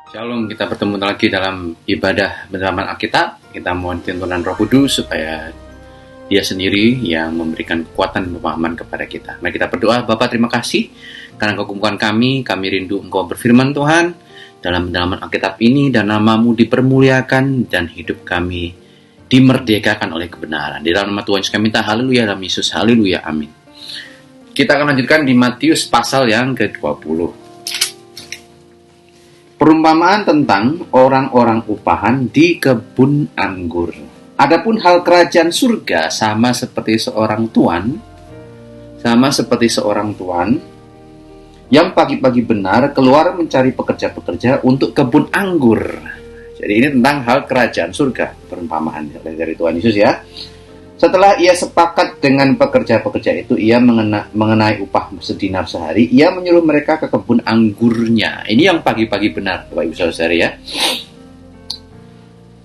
Shalom, kita bertemu lagi dalam ibadah pendalaman Alkitab. Kita mohon tuntunan Roh Kudus supaya Dia sendiri yang memberikan kekuatan dan pemahaman kepada kita. Mari kita berdoa. Bapa, terima kasih karena Engkau kumpulan kami rindu Engkau berfirman Tuhan dalam pendalaman Alkitab ini, dan nama-Mu dipermuliakan dan hidup kami dimerdekakan oleh kebenaran. Di dalam nama Tuhan Yesus kami minta, haleluya, dalam Yesus, haleluya, amin. Kita akan lanjutkan di Matius pasal yang ke-20. Perumpamaan tentang orang-orang upahan di kebun anggur. Adapun hal kerajaan surga sama seperti seorang tuan yang pagi-pagi benar keluar mencari pekerja-pekerja untuk kebun anggur. Jadi ini tentang hal kerajaan surga, perumpamaan dari Tuhan Yesus ya. Setelah ia sepakat dengan pekerja-pekerja itu, ia mengenai upah sedinar sehari. Ia menyuruh mereka ke kebun anggurnya. Ini yang pagi-pagi benar, Bapak Ibu Saudara ya.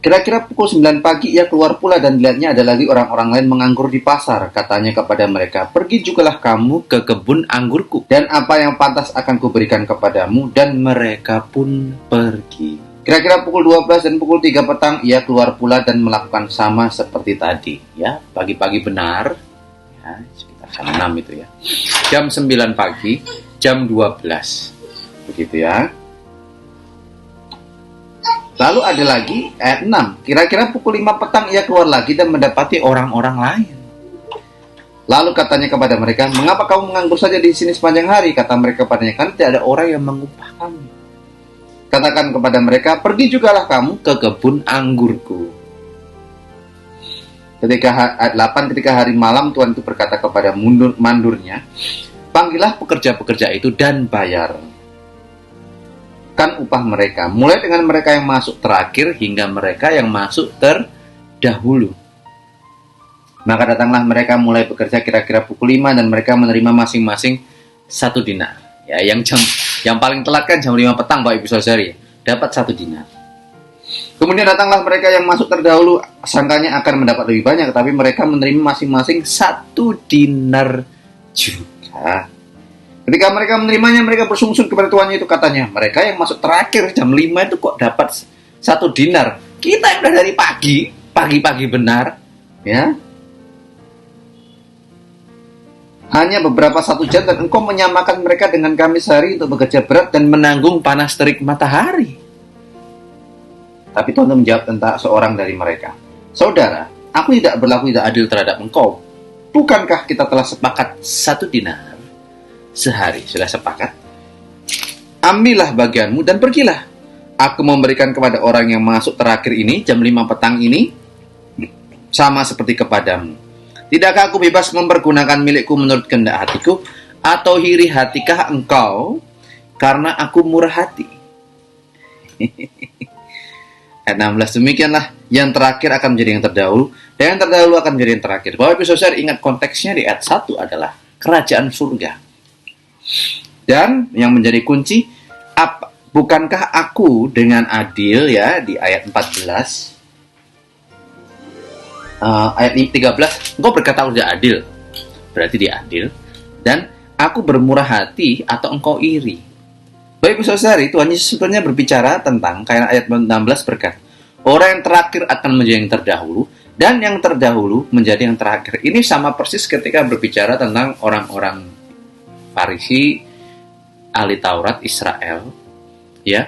Kira-kira pukul 9 pagi ia keluar pula, dan dilihatnya ada lagi orang-orang lain menganggur di pasar. Katanya kepada mereka, "Pergi jugalah kamu ke kebun anggurku, dan apa yang pantas akan kuberikan kepadamu." Dan mereka pun pergi. Kira-kira pukul 12 dan pukul 3 petang ia keluar pula dan melakukan sama seperti tadi. Ya, pagi-pagi benar. Ya, sekitar jam 6 itu ya. Jam 9 pagi, jam 12. Begitu ya. Lalu ada lagi ayat 6. Kira-kira pukul 5 petang ia keluar lagi dan mendapati orang-orang lain. Lalu katanya kepada mereka, "Mengapa kamu menganggur saja di sini sepanjang hari?" Kata mereka kepadanya, "Kan tidak ada orang yang mengupah kami." Katakan kepada mereka, "Pergi jugalah kamu ke kebun anggurku." Ayat 8, ketika hari malam Tuhan itu berkata kepada mandurnya, "Panggillah pekerja-pekerja itu dan bayar kan upah mereka, mulai dengan mereka yang masuk terakhir hingga mereka yang masuk terdahulu." Maka datanglah mereka mulai bekerja kira-kira pukul 5, dan mereka menerima masing-masing 1 dinar. Ya, yang paling telat kan jam 5 petang, Bapak Ibu Saudara, dapat 1 dinar. Kemudian datanglah mereka yang masuk terdahulu, sangkanya akan mendapat lebih banyak, tapi mereka menerima masing-masing 1 dinar juga. Ketika mereka menerimanya, mereka bersungsun kepada tuannya itu, katanya, "Mereka yang masuk terakhir jam 5 itu kok dapat 1 dinar. Kita yang udah dari pagi benar, ya. Hanya beberapa 1 jam, dan engkau menyamakan mereka dengan kami sehari untuk bekerja berat dan menanggung panas terik matahari." Tapi Tuhan menjawab tentang seorang dari mereka, "Saudara, aku tidak berlaku tidak adil terhadap engkau. Bukankah kita telah sepakat 1 dinar sehari?" Sudah sepakat? "Ambillah bagianmu dan pergilah. Aku memberikan kepada orang yang masuk terakhir ini, jam 5 petang ini, sama seperti kepadamu. Tidakkah aku bebas mempergunakan milikku menurut kehendak hatiku, atau iri hatikah engkau karena aku murah hati?" Ayat 16, demikianlah yang terakhir akan menjadi yang terdahulu, dan yang terdahulu akan menjadi yang terakhir. Bapak Ibu Saudara, ingat konteksnya di ayat 1 adalah kerajaan surga. Dan yang menjadi kunci, bukankah aku dengan adil, ya, di ayat 14. Ayat 13, engkau berkata aku tidak adil, berarti dia adil. Dan aku bermurah hati atau engkau iri? Baik Ibu Saudara, Tuhan Yesus sebenarnya berbicara tentang, kayak ayat 16 berkata, orang yang terakhir akan menjadi yang terdahulu, dan yang terdahulu menjadi yang terakhir. Ini sama persis ketika berbicara tentang orang-orang Farisi, ahli Taurat Israel, ya,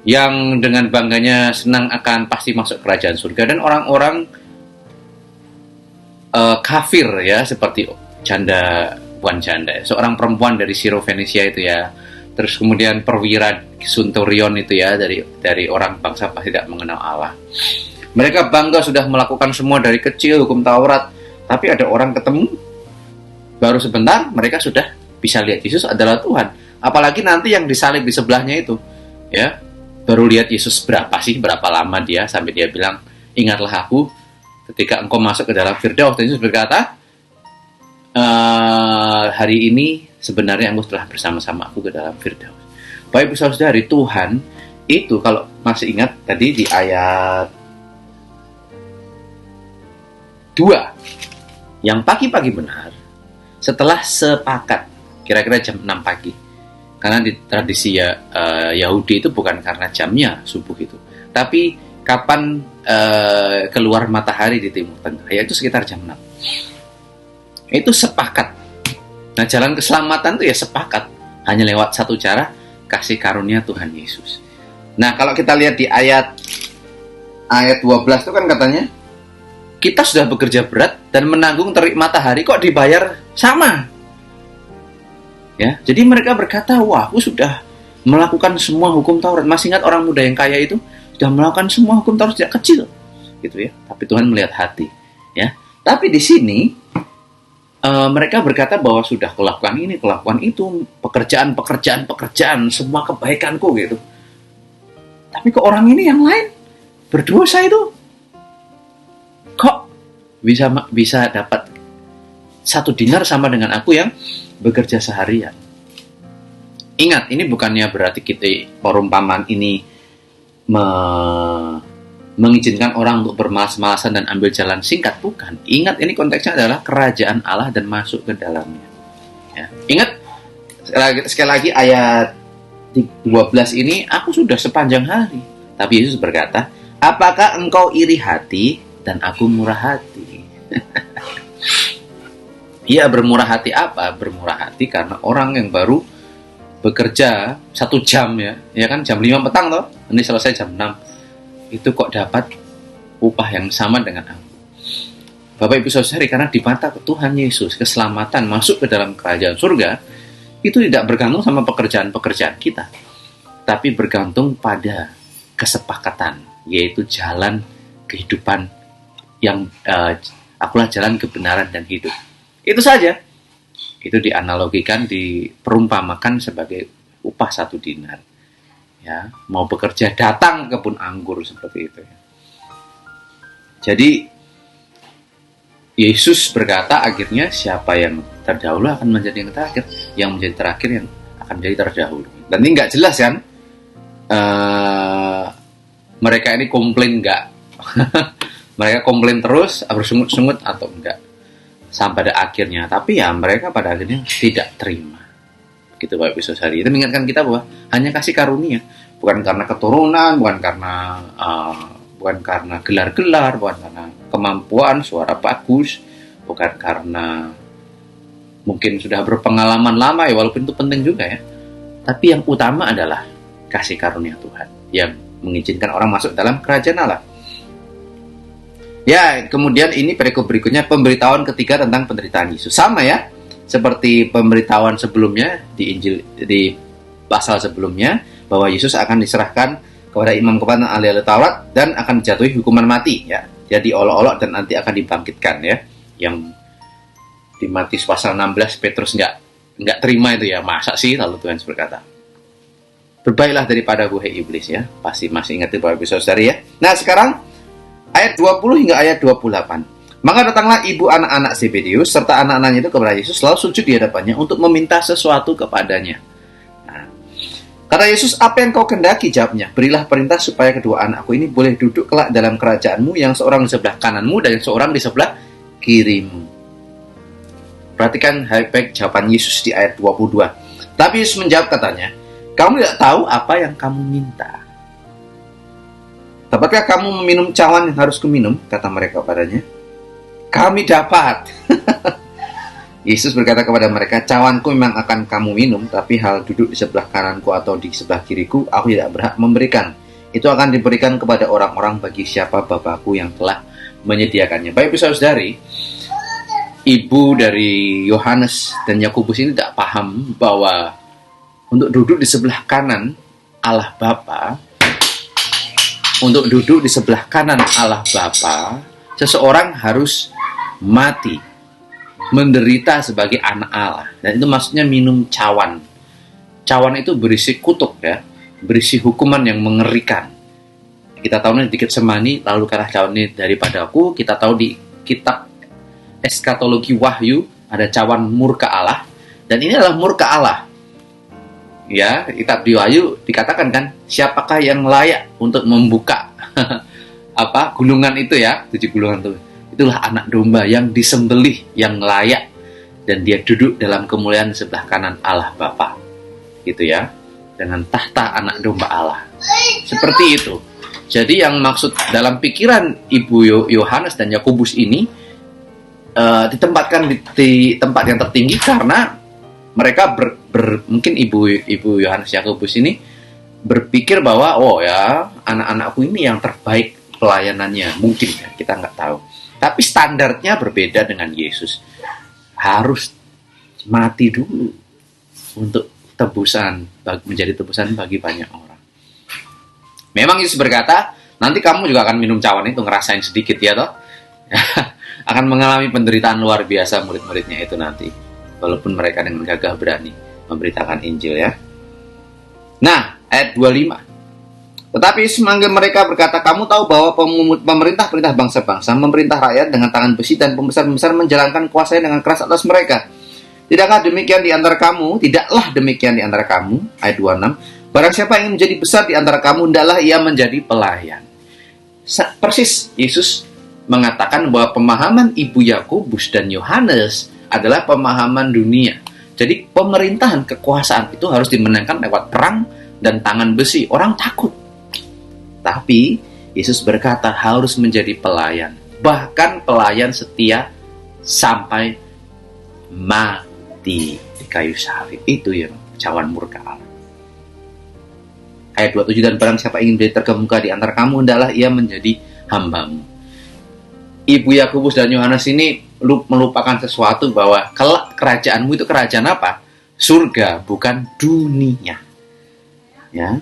yang dengan bangganya senang akan pasti masuk kerajaan surga, dan orang-orang kafir, ya, seperti bukan janda, seorang perempuan dari Sirofenisia itu ya, terus kemudian perwira Sunturion itu ya, dari orang bangsa pasti tidak mengenal Allah. Mereka bangga sudah melakukan semua dari kecil hukum Taurat, tapi ada orang ketemu baru sebentar mereka sudah bisa lihat Yesus adalah Tuhan. Apalagi nanti yang disalib di sebelahnya itu, ya, baru lihat Yesus berapa lama dia sampai dia bilang, "Ingatlah aku ketika engkau masuk ke dalam Firdaus." Dan Yesus berkata, "Hari ini sebenarnya engkau telah bersama-sama aku ke dalam Firdaus." Baik Ibu Saudara, Tuhan itu, kalau masih ingat tadi di ayat 2, yang pagi-pagi benar, setelah sepakat, kira-kira jam 6 pagi, Karena di tradisi Yahudi itu bukan karena jamnya subuh itu, tapi kapan keluar matahari di timur tengah, yaitu sekitar jam 6. Itu sepakat. Nah, jalan keselamatan itu ya sepakat, hanya lewat satu cara, kasih karunia Tuhan Yesus. Nah, kalau kita lihat di ayat 12 itu kan katanya, kita sudah bekerja berat dan menanggung terik matahari, kok dibayar sama? Ya, jadi mereka berkata, wah, aku sudah melakukan semua hukum Taurat. Masih ingat orang muda yang kaya itu sudah melakukan semua hukum Taurat sejak kecil, gitu ya. Tapi Tuhan melihat hati, ya. Tapi di sini mereka berkata bahwa sudah kulakukan ini, kulakukan itu, pekerjaan, semua kebaikanku, gitu. Tapi ke orang ini yang lain berdosa itu, kok bisa dapat 1 dinar sama dengan aku yang bekerja seharian. Ingat, ini bukannya berarti kita perumpamaan ini mengizinkan orang untuk bermalas-malasan dan ambil jalan singkat, bukan. Ingat, ini konteksnya adalah kerajaan Allah dan masuk ke dalamnya. Ya. Ingat, sekali lagi ayat 12 ini, aku sudah sepanjang hari. Tapi Yesus berkata, apakah engkau iri hati dan aku murah hati? Ia bermurah hati apa? Bermurah hati karena orang yang baru bekerja 1 jam ya kan, jam 5 petang toh, ini selesai jam 6, itu kok dapat upah yang sama dengan aku. Bapak Ibu Saudari, karena di mata Tuhan Yesus, keselamatan masuk ke dalam kerajaan surga itu tidak bergantung sama pekerjaan-pekerjaan kita, tapi bergantung pada kesepakatan, yaitu jalan kehidupan yang akulah jalan kebenaran dan hidup. Itu saja. Itu dianalogikan, diperumpamakan sebagai upah 1 dinar. Ya, mau bekerja datang ke kebun anggur seperti itu. Ya. Jadi Yesus berkata akhirnya siapa yang terdahulu akan menjadi yang terakhir, yang menjadi terakhir yang akan menjadi terdahulu. Dan ini nggak jelas kan? Mereka ini komplain nggak? Mereka komplain terus, bersungut-sungut atau enggak? Sampai pada akhirnya, tapi ya mereka pada akhirnya tidak terima. Gitu Bapak Ibu Saudari. Itu mengingatkan kita bahwa hanya kasih karunia, bukan karena keturunan, bukan karena gelar-gelar, bukan karena kemampuan, suara bagus, bukan karena mungkin sudah berpengalaman lama ya, walaupun itu penting juga ya. Tapi yang utama adalah kasih karunia Tuhan yang mengizinkan orang masuk dalam kerajaan Allah. Ya, kemudian ini perikop berikutnya, pemberitahuan ketiga tentang penderitaan Yesus. Sama ya, seperti pemberitahuan sebelumnya di Injil, di pasal sebelumnya, bahwa Yesus akan diserahkan kepada imam kepala ahli Taurat dan akan dijatuhi hukuman mati ya. Jadi olok-olok dan nanti akan dibangkitkan ya. Yang di Matius pasal 16 Petrus nggak terima itu ya. Masa sih, lalu Tuhan berkata, berbaiklah daripada gue iblis ya. Pasti masih ingat itu Bapak Ibu Saudari ya. Nah, sekarang ayat 20 hingga ayat 28. Maka datanglah ibu anak-anak Zebedeus serta anak-anaknya itu kepada Yesus, lalu sujud di hadapannya untuk meminta sesuatu kepadanya. Nah, kata Yesus, apa yang kau kendaki? Jawabnya, berilah perintah supaya kedua anakku ini boleh duduk kelak dalam kerajaanmu, yang seorang di sebelah kananmu dan yang seorang di sebelah kirimu. Perhatikan baik jawaban Yesus di ayat 22. Tapi Yesus menjawab katanya, kamu tidak tahu apa yang kamu minta. Dapatkah kamu meminum cawan yang harus kuminum? Kata mereka padanya. Kami dapat. Yesus berkata kepada mereka, cawanku memang akan kamu minum, tapi hal duduk di sebelah kananku atau di sebelah kiriku, aku tidak berhak memberikan. Itu akan diberikan kepada orang-orang bagi siapa Bapakku yang telah menyediakannya. Baik, saudari, ibu dari Yohanes dan Yakobus ini tidak paham bahwa untuk duduk di sebelah kanan Allah Bapa, untuk duduk di sebelah kanan Allah Bapa, seseorang harus mati, menderita sebagai anak Allah. Dan itu maksudnya minum cawan. Cawan itu berisi kutuk ya, berisi hukuman yang mengerikan. Kita tahu nih di Getsemani, lalu kalah cawan ini daripadaku. Kita tahu di kitab eskatologi Wahyu ada cawan murka Allah, dan ini adalah murka Allah. Ya, kitab di Wahyu dikatakan kan, siapakah yang layak untuk membuka gulungan itu ya, 7 gulungan itu. Itulah anak domba yang disembelih, yang layak, dan dia duduk dalam kemuliaan sebelah kanan Allah Bapa. gitu ya, dengan tahta anak domba Allah. Seperti itu. Jadi yang maksud dalam pikiran Ibu Yohanes dan Yakobus ini ditempatkan di tempat yang tertinggi karena mereka mungkin Ibu Yohanes Yakobus ini berpikir bahwa oh ya, anak-anakku ini yang terbaik pelayanannya, mungkin ya, kita nggak tahu. Tapi standarnya berbeda dengan Yesus. Harus mati dulu untuk menjadi tebusan bagi banyak orang. Memang Yesus berkata, nanti kamu juga akan minum cawan itu, ngerasain sedikit ya toh. Akan mengalami penderitaan luar biasa murid-muridnya itu nanti. Walaupun mereka dengan gagah berani memberitakan Injil ya. Nah, ayat 25. Tetapi Yesus memanggil mereka berkata, kamu tahu bahwa pemerintah-perintah bangsa-bangsa memerintah rakyat dengan tangan besi dan pembesar-pembesar menjalankan kuasanya dengan keras atas mereka. Tidaklah demikian di antara kamu, ayat 26. Barang siapa yang menjadi besar di antara kamu, hendaklah ia menjadi pelayan. Persis Yesus mengatakan bahwa pemahaman Ibu Yakobus dan Yohanes adalah pemahaman dunia. Jadi pemerintahan, kekuasaan itu harus dimenangkan lewat perang dan tangan besi. Orang takut. Tapi Yesus berkata harus menjadi pelayan. Bahkan pelayan setia sampai mati di kayu salib. Itu yang cawan murka Allah. Ayat 27, dan barang siapa ingin menjadi terkemuka di antara kamu, hendaklah ia menjadi hambamu. Ibu Yakobus dan Yohanes ini melupakan sesuatu bahwa kerajaanmu itu kerajaan apa? Surga, bukan dunia. Ya.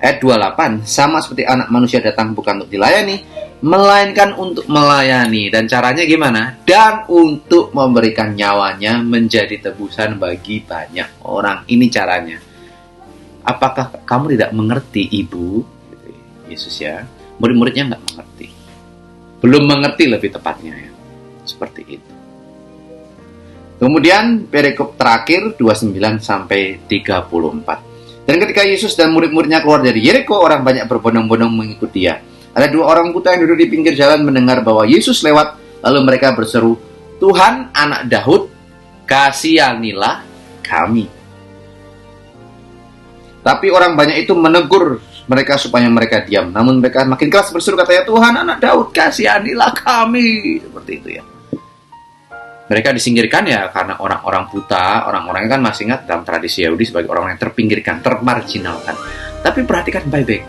Ayat 28, sama seperti anak manusia datang bukan untuk dilayani, melainkan untuk melayani. Dan caranya gimana? Dan untuk memberikan nyawanya menjadi tebusan bagi banyak orang. Ini caranya. Apakah kamu tidak mengerti, Ibu? Yesus ya. Murid-muridnya nggak mengerti. Belum mengerti lebih tepatnya ya. Seperti itu. Kemudian perikop terakhir 29 sampai 34. Dan ketika Yesus dan murid-muridnya keluar dari Yeriko, orang banyak berbondong-bondong mengikuti dia. Ada dua orang buta yang duduk di pinggir jalan mendengar bahwa Yesus lewat, lalu mereka berseru, Tuhan, anak Daud, kasihanilah kami. Tapi orang banyak itu menegur mereka supaya mereka diam. Namun mereka makin keras berseru, katanya, Tuhan, anak Daud, kasihanilah kami. Seperti itu ya. Mereka disingkirkan ya karena orang-orang buta, orang-orang kan masih ingat dalam tradisi Yahudi sebagai orang yang terpinggirkan, termarginalkan. Tapi perhatikan baik-baik.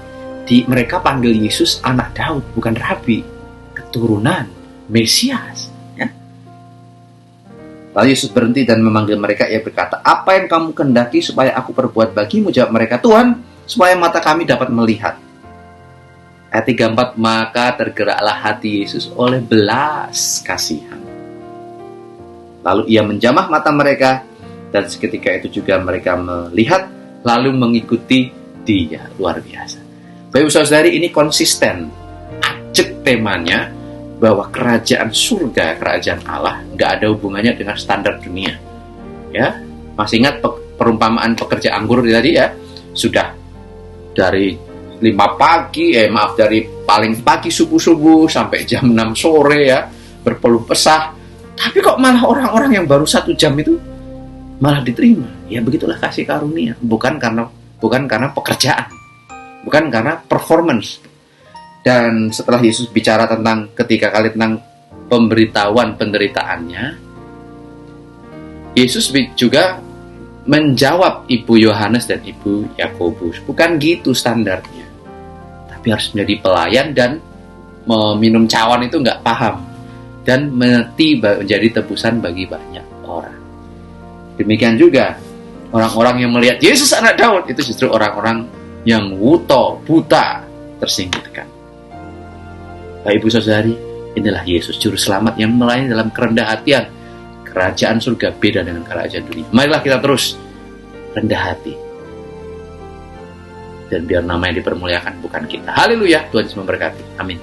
Mereka panggil Yesus anak Daud, bukan Rabi, keturunan Mesias. Ya. Lalu Yesus berhenti dan memanggil mereka. Ia berkata, apa yang kamu kehendaki supaya aku perbuat bagimu? Jawab mereka, Tuhan, supaya mata kami dapat melihat. Ayat 34, maka tergeraklah hati Yesus oleh belas kasihan. Lalu ia menjamah mata mereka, dan seketika itu juga mereka melihat, lalu mengikuti dia. Luar biasa. Bapak Saudari, ini konsisten. Ajak temanya bahwa kerajaan surga, kerajaan Allah, nggak ada hubungannya dengan standar dunia. Ya, masih ingat perumpamaan pekerja anggur tadi ya? Sudah dari dari paling pagi subuh-subuh sampai jam 6 sore ya, berpeluh pesah. Tapi kok malah orang-orang yang baru 1 jam itu malah diterima. Ya begitulah kasih karunia. Bukan karena pekerjaan. Bukan karena performance. Dan setelah Yesus bicara ketika kali tentang pemberitahuan penderitaannya, Yesus juga menjawab Ibu Yohanes dan Ibu Yakobus. Bukan gitu standarnya. Tapi harus menjadi pelayan dan meminum cawan itu nggak paham. Dan menjadi tebusan bagi banyak orang. Demikian juga orang-orang yang melihat Yesus anak Daud itu justru orang-orang yang buta, tersingkirkan. Bapak Ibu Saudari, inilah Yesus juru selamat yang melayani dalam kerendah hatian. Kerajaan surga beda dengan kerajaan dunia. Marilah kita terus rendah hati. Dan biar namanya dipermuliakan, bukan kita. Haleluya, Tuhan Yesus memberkati. Amin.